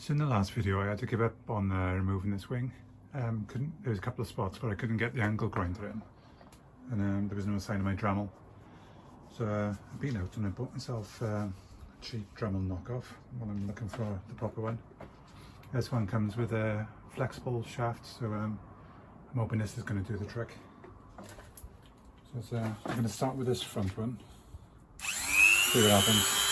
So in the last video I had to give up on removing this wing. There was a couple of spots where I couldn't get the angle grinder in, and there was no sign of my Dremel. So I've been out and I bought myself a cheap Dremel knockoff when I'm looking for the proper one. This one comes with a flexible shaft, so I'm hoping this is going to do the trick. So I'm going to start with this front one, see what happens.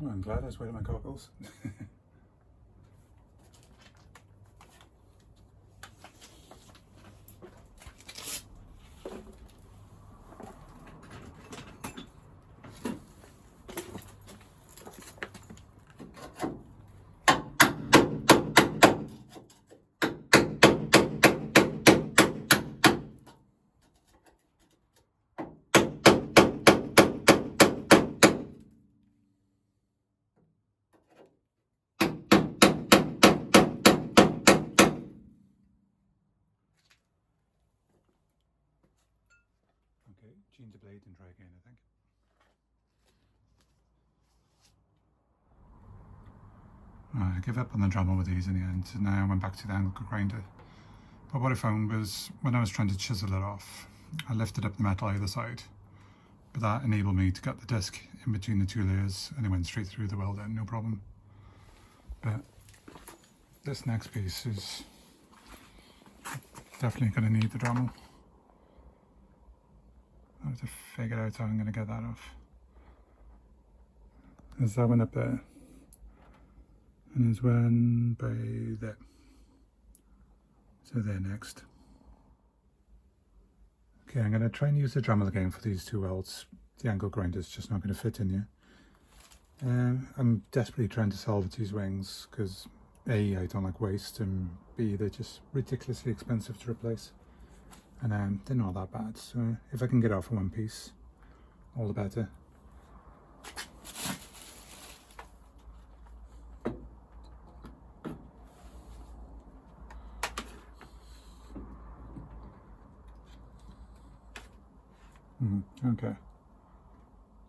Oh, I'm glad I was wearing my goggles. Okay, change the blade and try again, I think. I gave up on the Dremel with these in the end, and now I went back to the angle grinder. But what I found was, when I was trying to chisel it off, I lifted up the metal either side, but that enabled me to cut the disc in between the two layers, and it went straight through the weld end, no problem. But this next piece is definitely going to need the Dremel. I have to figure out how I'm going to get that off. There's that one up there, and there's one by there. So there next. Okay, I'm going to try and use the Dremel again for these two welds. The angle grinder's just not going to fit in here. I'm desperately trying to salvage these wings because A, I don't like waste, and B, they're just ridiculously expensive to replace. And they're not that bad, so if I can get off in one piece, all the better. Okay.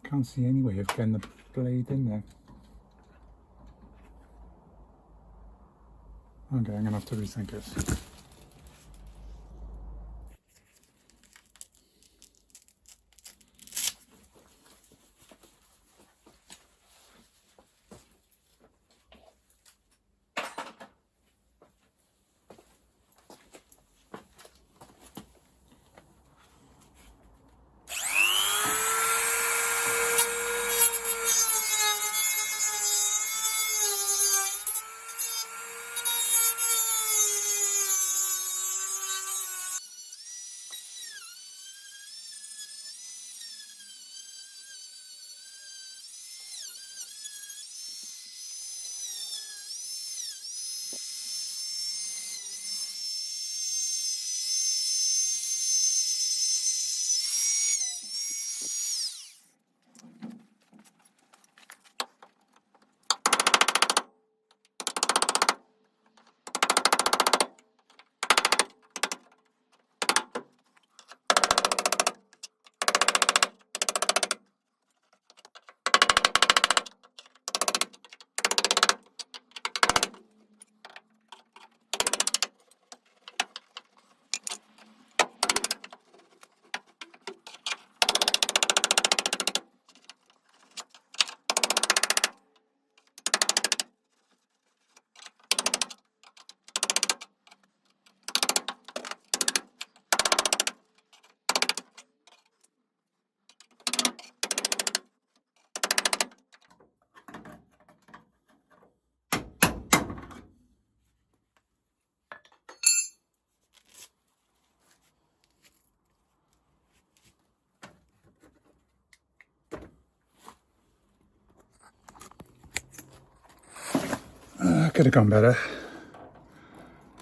Can't see any way of getting the blade in there. Okay, I'm gonna have to rethink this. could have gone better.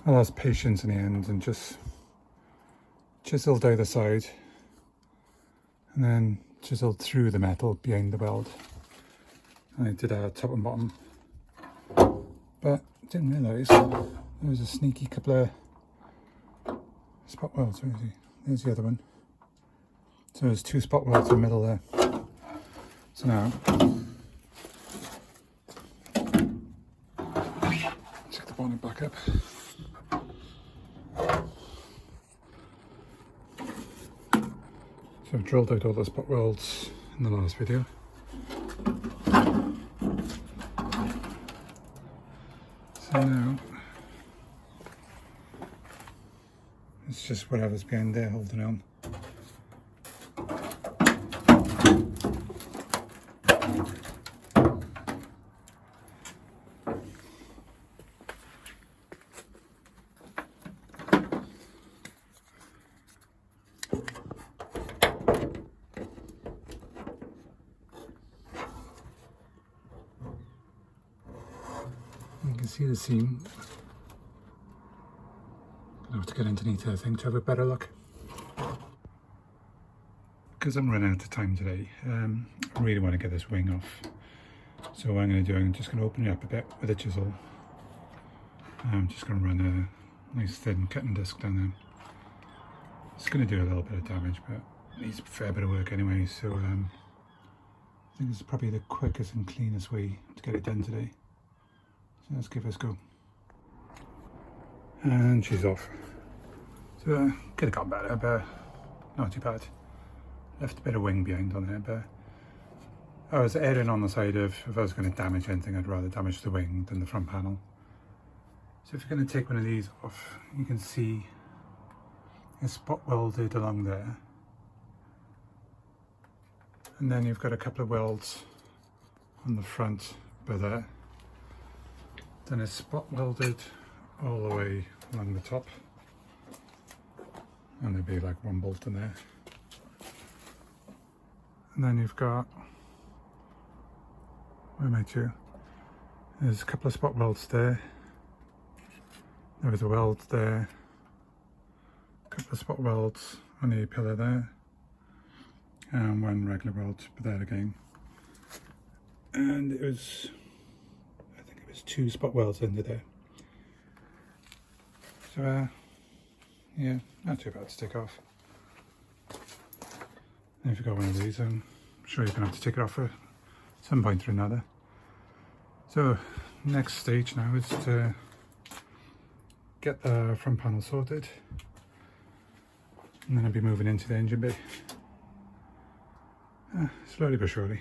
I lost patience in the end and just chiseled either side and then chiseled through the metal behind the weld. And I did a top and bottom, but didn't realise there was a sneaky couple of spot welds. Where is he? There's the other one. So there's 2 spot welds in the middle there. So now, check the bonnet back up. So I've drilled out all the spot welds in the last video. So now, it's just whatever's behind there holding on. You can see the seam. Gonna have to get underneath there, I think, to have a better look. Because I'm running out of time today, I really want to get this wing off. So what I'm going to do, I'm just going to open it up a bit with a chisel. I'm just going to run a nice thin cutting disc down there. It's going to do a little bit of damage, but it needs a fair bit of work anyway. So I think it's probably the quickest and cleanest way to get it done today. So let's give this a go. And she's off. So could have gone better, but not too bad. Left a bit of wing behind on there, but I was erring on the side of, if I was going to damage anything, I'd rather damage the wing than the front panel. So if you're going to take one of these off, you can see it's spot welded along there. And then you've got a couple of welds on the front by there. Then it's spot welded all the way along the top, and there'll be like one bolt in there. And then you've got, where am I to? There's a couple of spot welds there. There was a weld there. A couple of spot welds on the pillar there. And one regular weld there again. And it was, I think it was 2 spot welds into there. So yeah, not too bad to take off. And if you've got one of these, I'm sure you're going to have to take it off at some point or another. So next stage now is to get the front panel sorted, and then I'll be moving into the engine bay. Slowly but surely.